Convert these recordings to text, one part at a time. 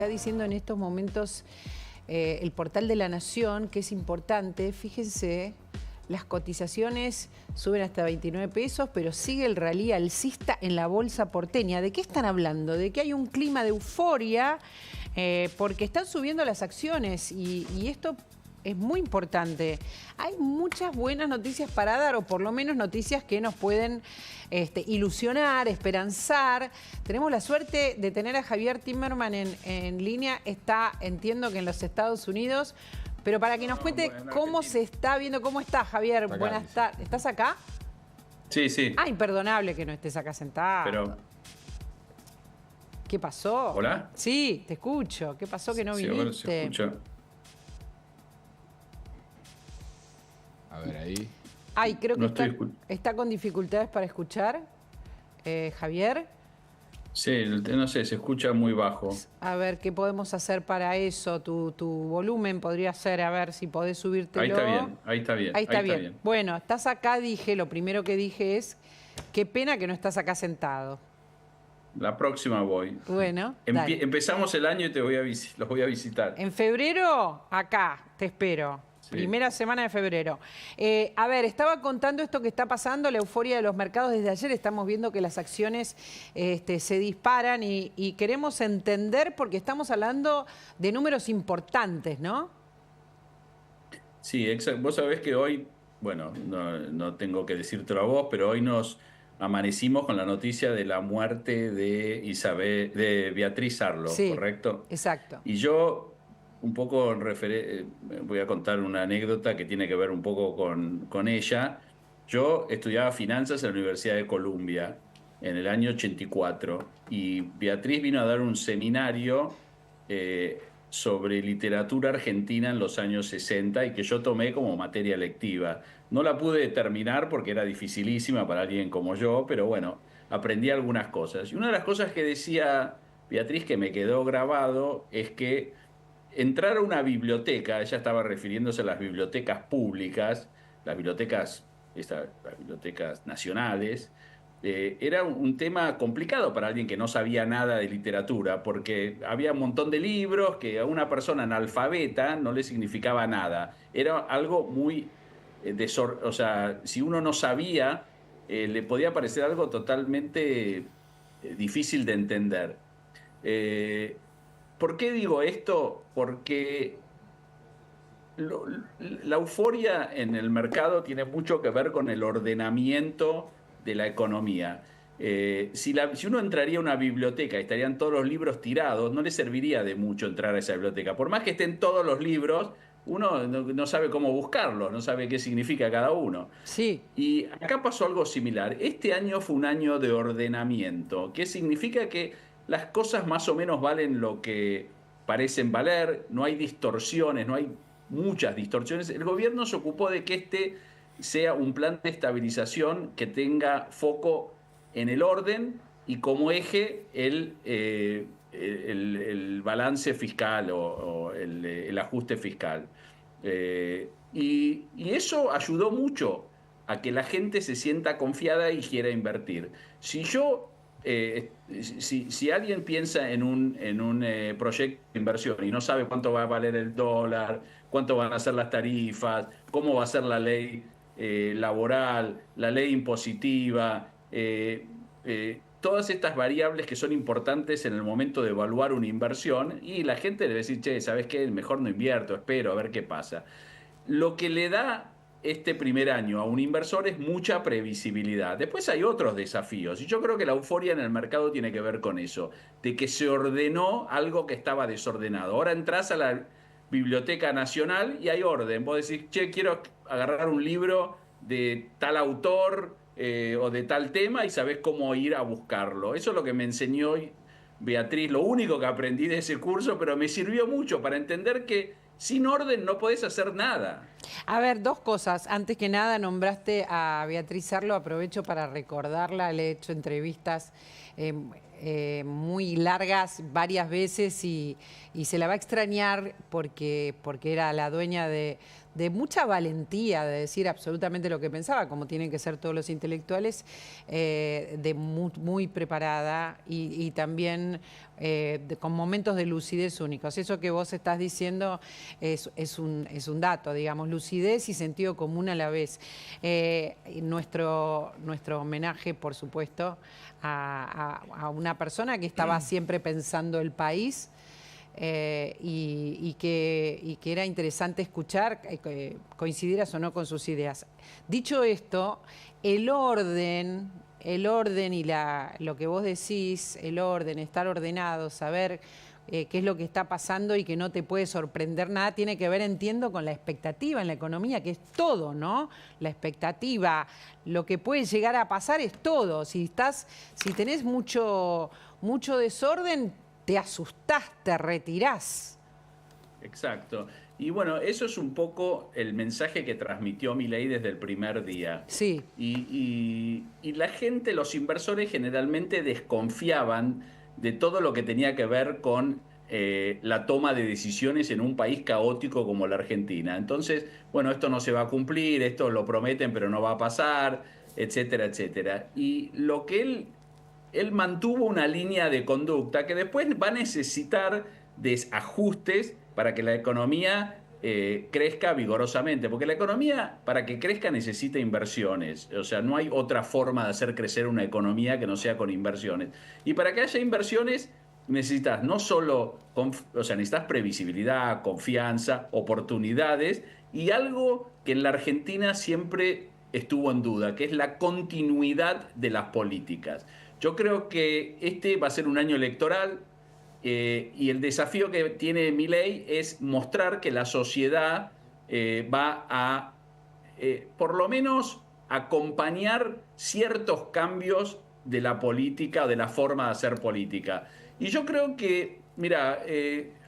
Está diciendo en estos momentos el portal de La Nación, que es importante. Fíjense, las cotizaciones suben hasta 29 pesos, pero sigue el rally alcista en la bolsa porteña. ¿De qué están hablando? De que hay un clima de euforia porque están subiendo las acciones y esto es muy importante. Hay muchas buenas noticias para dar, o por lo menos noticias que nos pueden ilusionar, esperanzar. Tenemos la suerte de tener a Javier Timmerman en línea. Está, entiendo que en los Estados Unidos, pero para que nos cuente cómo se está viendo. ¿Cómo estás, Javier? Buenas tardes. ¿Estás acá? Sí, sí. Ah, imperdonable que no estés acá sentado. Pero... ¿Qué pasó? ¿Hola? Sí, te escucho. ¿Qué pasó que no viniste? Sí, ahora se escucha. A ver, ahí. Ay, creo que No está con dificultades para escuchar. Javier. Sí, no sé, se escucha muy bajo. A ver, ¿qué podemos hacer para eso? Tu volumen podría ser, a ver si podés subírtelo. Ahí está bien, ahí está bien. Ahí está bien. Bueno, estás acá, lo primero que dije es, qué pena que no estás acá sentado. La próxima voy. Bueno, empezamos el año y los voy a visitar. En febrero, acá, te espero. Sí. Primera semana de febrero. A ver, estaba contando esto que está pasando, la euforia de los mercados desde ayer. Estamos viendo que las acciones se disparan y queremos entender porque estamos hablando de números importantes, ¿no? Sí, exacto. Vos sabés que hoy, bueno, no tengo que decírtelo a vos, pero hoy nos amanecimos con la noticia de la muerte de Beatriz Arlo, sí, ¿correcto? Exacto. Y yo... un poco voy a contar una anécdota que tiene que ver un poco con ella. Yo estudiaba finanzas en la Universidad de Columbia en el año 84 y Beatriz vino a dar un seminario sobre literatura argentina en los años 60 y que yo tomé como materia lectiva. No la pude terminar porque era dificilísima para alguien como yo, pero bueno, aprendí algunas cosas. Y una de las cosas que decía Beatriz que me quedó grabado es que entrar a una biblioteca, ella estaba refiriéndose a las bibliotecas públicas, las bibliotecas nacionales, era un tema complicado para alguien que no sabía nada de literatura, porque había un montón de libros que a una persona analfabeta no le significaba nada. Era algo muy, o sea, si uno no sabía, le podía parecer algo totalmente difícil de entender. ¿Por qué digo esto? Porque la euforia en el mercado tiene mucho que ver con el ordenamiento de la economía. Si uno entraría a una biblioteca y estarían todos los libros tirados, no le serviría de mucho entrar a esa biblioteca. Por más que estén todos los libros, uno no sabe cómo buscarlos, no sabe qué significa cada uno. Sí. Y acá pasó algo similar. Este año fue un año de ordenamiento, que significa que las cosas más o menos valen lo que parecen valer, no hay distorsiones, no hay muchas distorsiones. El gobierno se ocupó de que este sea un plan de estabilización que tenga foco en el orden y como eje el balance fiscal o el ajuste fiscal. Y eso ayudó mucho a que la gente se sienta confiada y quiera invertir. Si alguien piensa en un proyecto de inversión y no sabe cuánto va a valer el dólar, cuánto van a ser las tarifas, cómo va a ser la ley laboral, la ley impositiva, todas estas variables que son importantes en el momento de evaluar una inversión, y la gente debe decir, che, ¿sabes qué? Mejor no invierto, espero a ver qué pasa. Lo que le da este primer año a un inversor es mucha previsibilidad. Después hay otros desafíos y yo creo que la euforia en el mercado tiene que ver con eso, de que se ordenó algo que estaba desordenado. Ahora entras a la Biblioteca Nacional y hay orden. Vos decís, che, quiero agarrar un libro de tal autor o de tal tema y sabés cómo ir a buscarlo. Eso es lo que me enseñó Beatriz, lo único que aprendí de ese curso, pero me sirvió mucho para entender que sin orden no podés hacer nada. A ver, dos cosas. Antes que nada, nombraste a Beatriz Arlo. Aprovecho para recordarla. Le he hecho entrevistas muy largas varias veces y se la va a extrañar porque era la dueña de de mucha valentía de decir absolutamente lo que pensaba, como tienen que ser todos los intelectuales, de muy preparada y también con momentos de lucidez únicos. Eso que vos estás diciendo es un dato, digamos, lucidez y sentido común a la vez. Nuestro homenaje, por supuesto, a una persona que estaba siempre pensando el país. Y que era interesante escuchar, coincidieras o no con sus ideas. Dicho esto, el orden y lo que vos decís, el orden, estar ordenado, saber qué es lo que está pasando y que no te puede sorprender nada, tiene que ver, entiendo, con la expectativa en la economía, que es todo, ¿no? La expectativa, lo que puede llegar a pasar es todo. Si tenés mucho desorden, te asustás, te retirás. Exacto. Y bueno, eso es un poco el mensaje que transmitió Milei desde el primer día. Sí. Y la gente, los inversores generalmente desconfiaban de todo lo que tenía que ver con la toma de decisiones en un país caótico como la Argentina. Entonces, bueno, esto no se va a cumplir, esto lo prometen pero no va a pasar, etcétera, etcétera. Y lo que él mantuvo una línea de conducta que después va a necesitar de ajustes para que la economía crezca vigorosamente, porque la economía para que crezca necesita inversiones, o sea, no hay otra forma de hacer crecer una economía que no sea con inversiones. Y para que haya inversiones necesitas no solo, o sea, necesitas previsibilidad, confianza, oportunidades y algo que en la Argentina siempre estuvo en duda, que es la continuidad de las políticas. Yo creo que este va a ser un año electoral y el desafío que tiene Milei es mostrar que la sociedad va a, por lo menos, acompañar ciertos cambios de la política o de la forma de hacer política. Y yo creo que, mira,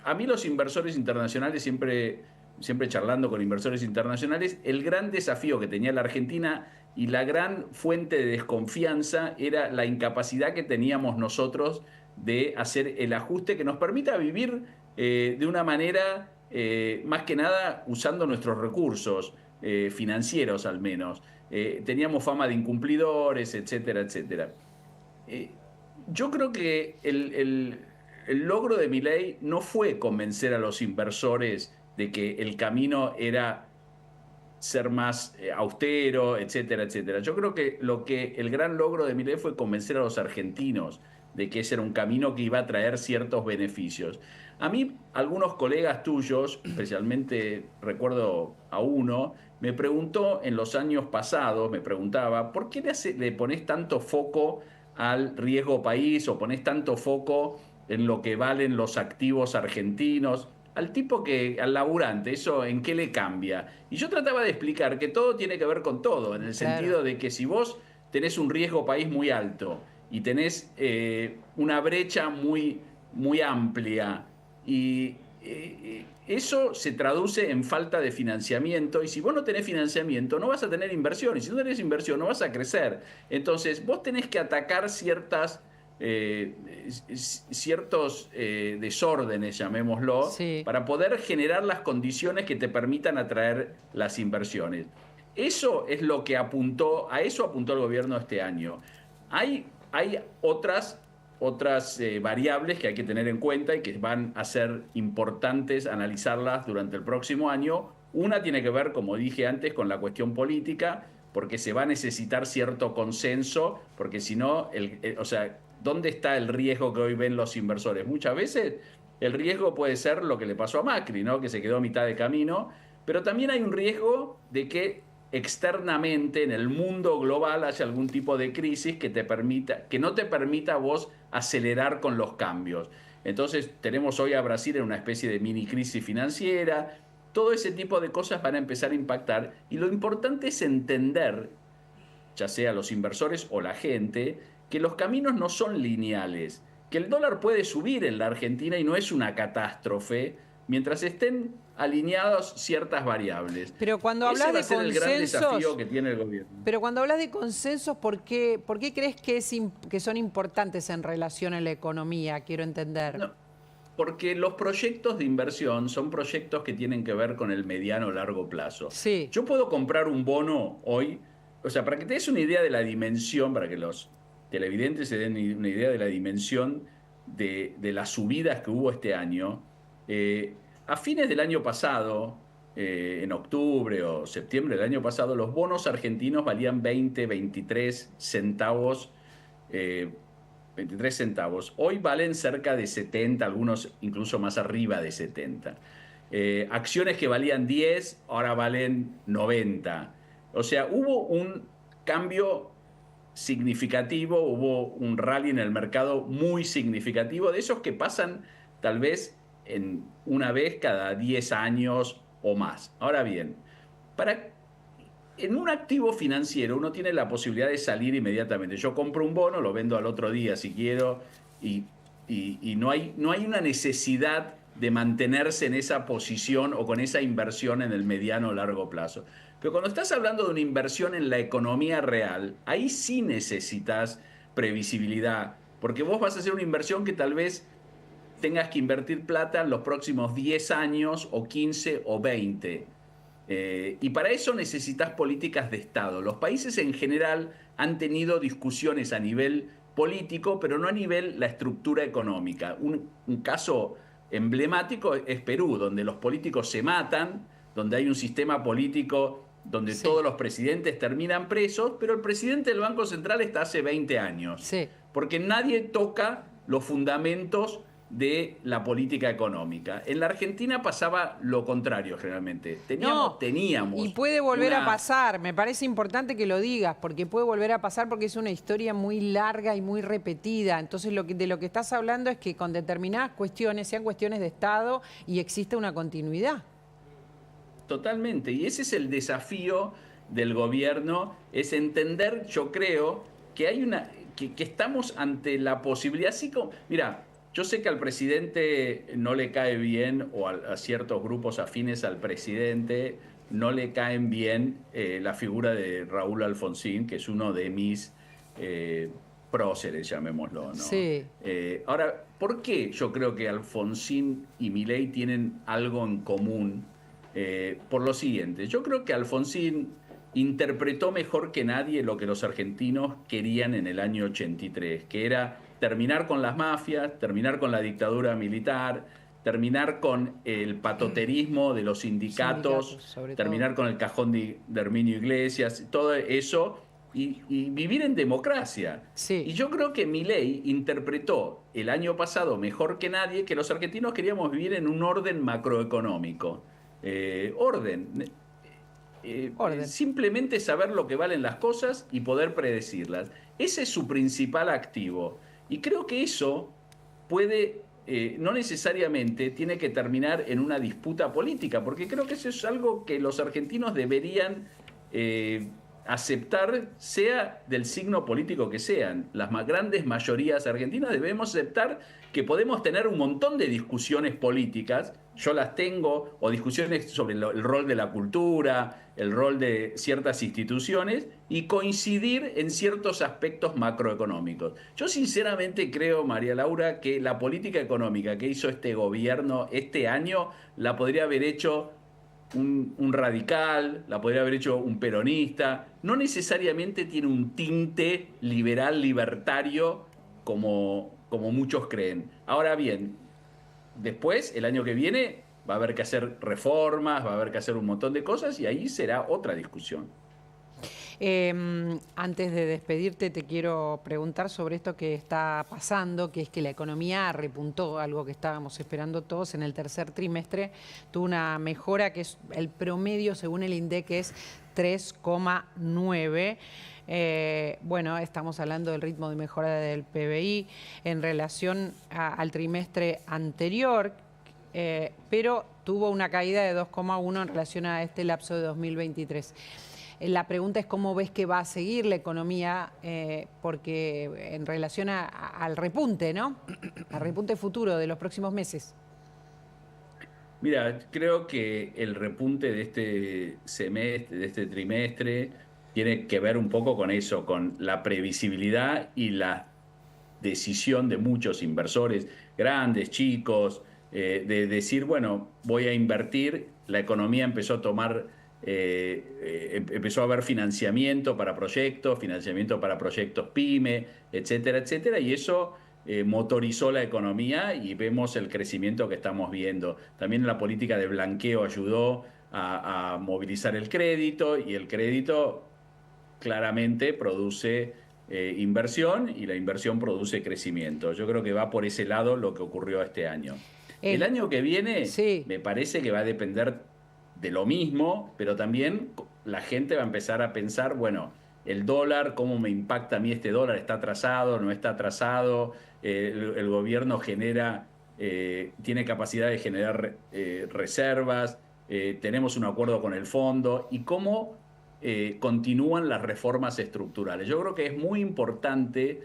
a mí los inversores internacionales siempre charlando con inversores internacionales, el gran desafío que tenía la Argentina y la gran fuente de desconfianza era la incapacidad que teníamos nosotros de hacer el ajuste que nos permita vivir de una manera, más que nada, usando nuestros recursos financieros al menos. Teníamos fama de incumplidores, etcétera, etcétera. Yo creo que el logro de Milei no fue convencer a los inversores de que el camino era ser más austero, etcétera, etcétera. Yo creo que el gran logro de Milei fue convencer a los argentinos de que ese era un camino que iba a traer ciertos beneficios. A mí, algunos colegas tuyos, especialmente recuerdo a uno, me preguntó en los años pasados, me preguntaba, ¿por qué le pones tanto foco al riesgo país o pones tanto foco en lo que valen los activos argentinos? Al laburante, ¿eso en qué le cambia? Y yo trataba de explicar que todo tiene que ver con todo, en el sentido de que si vos tenés un riesgo país muy alto y tenés una brecha muy amplia y eso se traduce en falta de financiamiento y si vos no tenés financiamiento no vas a tener inversión y si no tenés inversión no vas a crecer. Entonces vos tenés que atacar ciertos desórdenes, llamémoslo, sí, para poder generar las condiciones que te permitan atraer las inversiones. Eso es lo que apuntó el gobierno este año. Hay otras variables que hay que tener en cuenta y que van a ser importantes analizarlas durante el próximo año. Una tiene que ver, como dije antes, con la cuestión política, porque se va a necesitar cierto consenso, porque si no, o sea, ¿dónde está el riesgo que hoy ven los inversores? Muchas veces el riesgo puede ser lo que le pasó a Macri, ¿no? Que se quedó a mitad de camino, pero también hay un riesgo de que externamente en el mundo global haya algún tipo de crisis que no te permita a vos acelerar con los cambios. Entonces tenemos hoy a Brasil en una especie de mini crisis financiera. Todo ese tipo de cosas van a empezar a impactar y lo importante es entender, ya sea los inversores o la gente, que los caminos no son lineales, que el dólar puede subir en la Argentina y no es una catástrofe mientras estén alineadas ciertas variables. Pero cuando hablas de consensos, el gran desafío que tiene el gobierno. Pero cuando hablas de consensos, ¿por qué crees que son importantes en relación a la economía? Quiero entender. Porque los proyectos de inversión son proyectos que tienen que ver con el mediano o largo plazo. Sí, Yo puedo comprar un bono hoy, o sea, para que te des una idea de la dimensión, para que los televidentes se den una idea de la dimensión de las subidas que hubo este año, a fines del año pasado, en octubre o septiembre del año pasado, los bonos argentinos valían 20, 23 centavos, eh, 23 centavos. Hoy valen cerca de 70, algunos incluso más arriba de 70. Acciones que valían 10, ahora valen 90. O sea, hubo un cambio significativo, hubo un rally en el mercado muy significativo, de esos que pasan tal vez en una vez cada 10 años o más. Ahora bien, para en un activo financiero uno tiene la posibilidad de salir inmediatamente. Yo compro un bono, lo vendo al otro día si quiero, y, y no hay una necesidad de mantenerse en esa posición o con esa inversión en el mediano o largo plazo. Pero cuando estás hablando de una inversión en la economía real, ahí sí necesitas previsibilidad, porque vos vas a hacer una inversión que tal vez tengas que invertir plata en los próximos 10 años o 15 o 20. Y para eso necesitas políticas de Estado. Los países en general han tenido discusiones a nivel político, pero no a nivel la estructura económica. Un caso emblemático es Perú, donde los políticos se matan, donde hay un sistema político donde sí, todos los presidentes terminan presos, pero el presidente del Banco Central está hace 20 años, sí. porque nadie toca los fundamentos de la política económica. En la Argentina pasaba lo contrario generalmente. No, y Teníamos puede volver a una... pasar. Me parece importante que lo digas, porque puede volver a pasar porque es una historia muy larga y muy repetida. Entonces, de lo que estás hablando es que con determinadas cuestiones, sean cuestiones de Estado, y existe una continuidad. Totalmente. Y ese es el desafío del gobierno, es entender, yo creo, que hay que estamos ante la posibilidad, así como, mira, yo sé que al presidente no le cae bien, o a ciertos grupos afines al presidente, no le caen bien la figura de Raúl Alfonsín, que es uno de mis próceres, llamémoslo, ¿no? Sí, Ahora, ¿por qué yo creo que Alfonsín y Milei tienen algo en común? Por lo siguiente, yo creo que Alfonsín interpretó mejor que nadie lo que los argentinos querían en el año 83, que era terminar con las mafias, terminar con la dictadura militar, terminar con el patoterismo de los sindicatos, sobre todo. terminar con el cajón de Herminio Iglesias, todo eso, y vivir en democracia. Sí. Y yo creo que Milei interpretó el año pasado mejor que nadie que los argentinos queríamos vivir en un orden macroeconómico. Orden. Orden. Simplemente saber lo que valen las cosas y poder predecirlas. Ese es su principal activo. Y creo que eso puede, no necesariamente tiene que terminar en una disputa política, porque creo que eso es algo que los argentinos deberían aceptar, sea del signo político que sean. Las más grandes mayorías argentinas debemos aceptar que podemos tener un montón de discusiones políticas, yo las tengo, o discusiones sobre el rol de la cultura, el rol de ciertas instituciones, y coincidir en ciertos aspectos macroeconómicos. Yo sinceramente creo, María Laura, que la política económica que hizo este gobierno este año la podría haber hecho un radical, la podría haber hecho un peronista, no necesariamente tiene un tinte liberal, libertario, como muchos creen. Ahora bien, después, el año que viene, va a haber que hacer reformas, va a haber que hacer un montón de cosas y ahí será otra discusión. Antes de despedirte, te quiero preguntar sobre esto que está pasando, que es que la economía repuntó, algo que estábamos esperando todos en el tercer trimestre, tuvo una mejora que es el promedio, según el INDEC, es 3,9. Bueno, estamos hablando del ritmo de mejora del PBI en relación al trimestre anterior, pero tuvo una caída de 2,1 en relación a este lapso de 2023. La pregunta es cómo ves que va a seguir la economía, porque en relación al repunte, ¿no? Al repunte futuro de los próximos meses. Mira, creo que el repunte de este semestre, de este trimestre, tiene que ver un poco con eso, con la previsibilidad y las decisión de muchos inversores, grandes, chicos, de decir, bueno, voy a invertir. La economía empezó a tomar, empezó a haber financiamiento para proyectos PYME, etcétera, etcétera, y eso motorizó la economía y vemos el crecimiento que estamos viendo. También la política de blanqueo ayudó a movilizar el crédito, y el crédito claramente produce inversión, y la inversión produce crecimiento. Yo creo que va por ese lado lo que ocurrió este año. El año que viene me parece que va a depender de lo mismo, pero también la gente va a empezar a pensar, bueno, el dólar, ¿cómo me impacta a mí este dólar? ¿Está atrasado? ¿No está atrasado? El gobierno tiene capacidad de generar reservas, tenemos un acuerdo con el fondo, y cómo continúan las reformas estructurales. Yo creo que es muy importante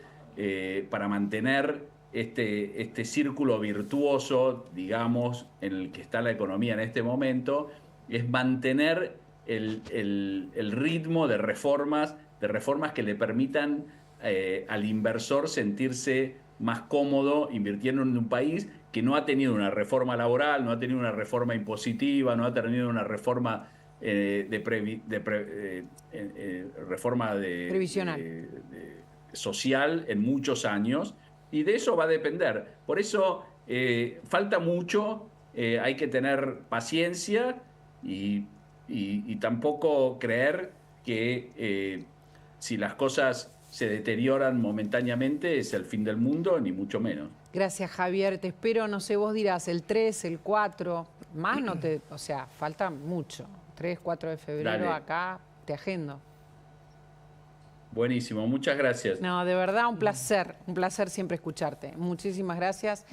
para mantener este círculo virtuoso, digamos, en el que está la economía en este momento, es mantener el ritmo de reformas que le permitan al inversor sentirse más cómodo invirtiendo en un país que no ha tenido una reforma laboral, no ha tenido una reforma impositiva, no ha tenido una reforma previsional social en muchos años, y de eso va a depender. Por eso falta mucho, hay que tener paciencia y tampoco creer que si las cosas se deterioran momentáneamente es el fin del mundo, ni mucho menos. Gracias, Javier. Te espero, no sé, vos dirás, el 3, el 4, más no te... O sea, falta mucho. 3, 4 de febrero. Dale. Acá te agendo. Buenísimo, muchas gracias. No, de verdad, un placer siempre escucharte. Muchísimas gracias.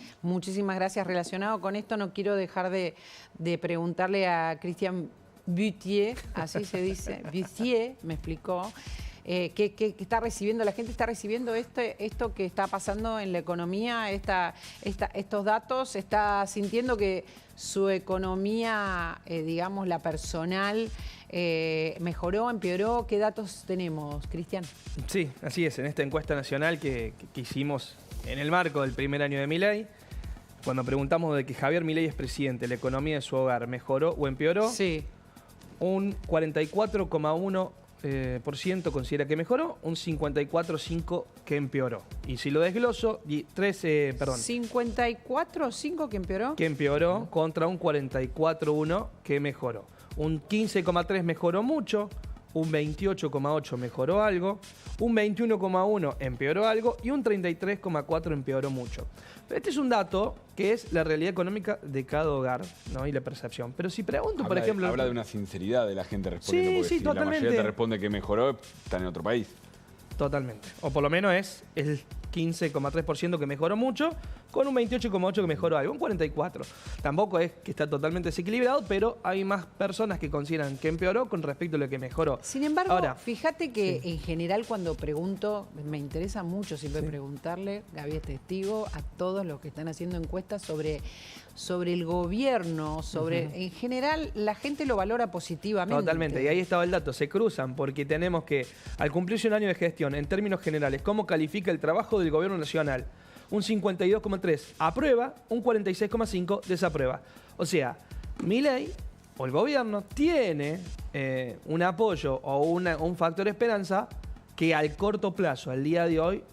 Relacionado con esto, no quiero dejar de preguntarle a Christian Butier, así se dice, Butier, me explicó, que está recibiendo, la gente está recibiendo esto que está pasando en la economía, estos datos, está sintiendo que su economía, digamos, la personal, mejoró, empeoró. ¿Qué datos tenemos, Cristian? Sí, así es. En esta encuesta nacional que hicimos en el marco del primer año de Milei, cuando preguntamos de que Javier Milei es presidente, ¿la economía de su hogar mejoró o empeoró? Sí. Un 44,1% considera que mejoró, un 54,5% que empeoró. Y si lo desgloso, 54,5% que empeoró. Que empeoró contra un 44,1% que mejoró. Un 15,3% mejoró mucho, un 28,8% mejoró algo, un 21,1% empeoró algo y un 33,4% empeoró mucho. Este es un dato que es la realidad económica de cada hogar, ¿no? Y la percepción. Pero si pregunto, por ejemplo... Habla de una sinceridad de la gente respondiendo, porque si totalmente. La mayoría te responde que mejoró, están en otro país. Totalmente. O por lo menos es el 15,3% que mejoró mucho, con un 28,8% que mejoró algo, un 44%. Tampoco es que está totalmente desequilibrado, pero hay más personas que consideran que empeoró con respecto a lo que mejoró. Sin embargo, ahora, fíjate que en general cuando pregunto, me interesa mucho siempre preguntarle, Gaby es testigo, a todos los que están haciendo encuestas sobre el gobierno, en general la gente lo valora positivamente. Totalmente, y ahí estaba el dato, se cruzan porque tenemos que, al cumplirse un año de gestión, en términos generales, ¿cómo califica el trabajo del gobierno nacional? Un 52,3% aprueba, un 46,5% desaprueba. O sea, Milei o el gobierno tiene un apoyo o un factor de esperanza que al corto plazo, al día de hoy,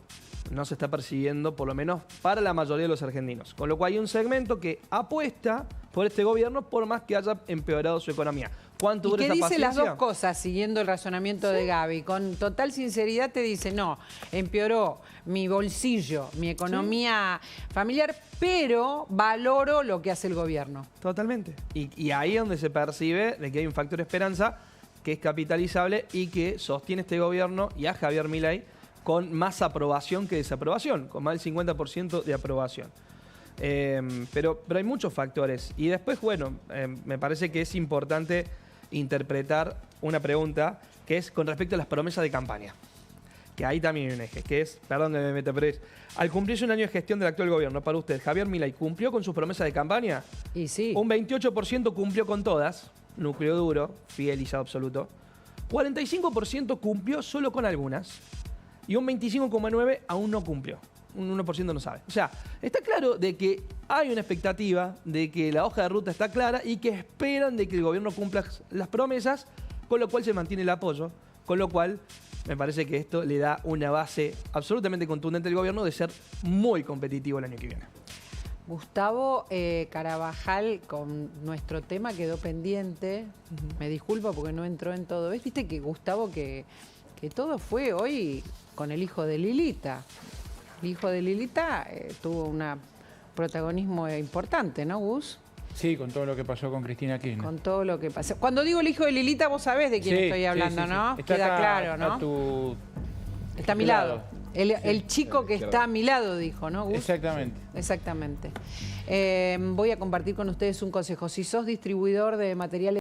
no se está percibiendo, por lo menos para la mayoría de los argentinos. Con lo cual hay un segmento que apuesta por este gobierno por más que haya empeorado su economía. ¿Cuánto dura esa paciencia? ¿Y qué dice las dos cosas, siguiendo el razonamiento de Gaby? Con total sinceridad te dice, no, empeoró mi bolsillo, mi economía familiar, pero valoro lo que hace el gobierno. Totalmente. Y ahí es donde se percibe de que hay un factor de esperanza que es capitalizable y que sostiene este gobierno y a Javier Milei con más aprobación que desaprobación, con más del 50% de aprobación. Pero hay muchos factores. Y después, bueno, me parece que es importante interpretar una pregunta que es con respecto a las promesas de campaña. Que ahí también hay un eje, que es, perdón que me meta, pero es, al cumplirse un año de gestión del actual gobierno, para usted, ¿Javier Milei cumplió con sus promesas de campaña? Y sí. Un 28% cumplió con todas, núcleo duro, fidelizado absoluto. 45% cumplió solo con algunas. Y un 25,9% aún no cumplió. un 1% no sabe. O sea, está claro de que hay una expectativa de que la hoja de ruta está clara y que esperan de que el gobierno cumpla las promesas, con lo cual se mantiene el apoyo, con lo cual me parece que esto le da una base absolutamente contundente al gobierno de ser muy competitivo el año que viene. Gustavo Carabajal, con nuestro tema quedó pendiente. Me disculpo porque no entró en todo. Viste que Gustavo, que todo fue hoy con el hijo de Lilita. El hijo de Lilita tuvo un protagonismo importante, ¿no, Gus? Sí, con todo lo que pasó con Cristina Kirchner. Con todo lo que pasó. Cuando digo el hijo de Lilita, vos sabés de quién estoy hablando, ¿no? Queda claro, ¿no? Está a mi lado. El chico que está a mi lado, dijo, ¿no, Gus? Exactamente. Exactamente. Voy a compartir con ustedes un consejo. Si sos distribuidor de materiales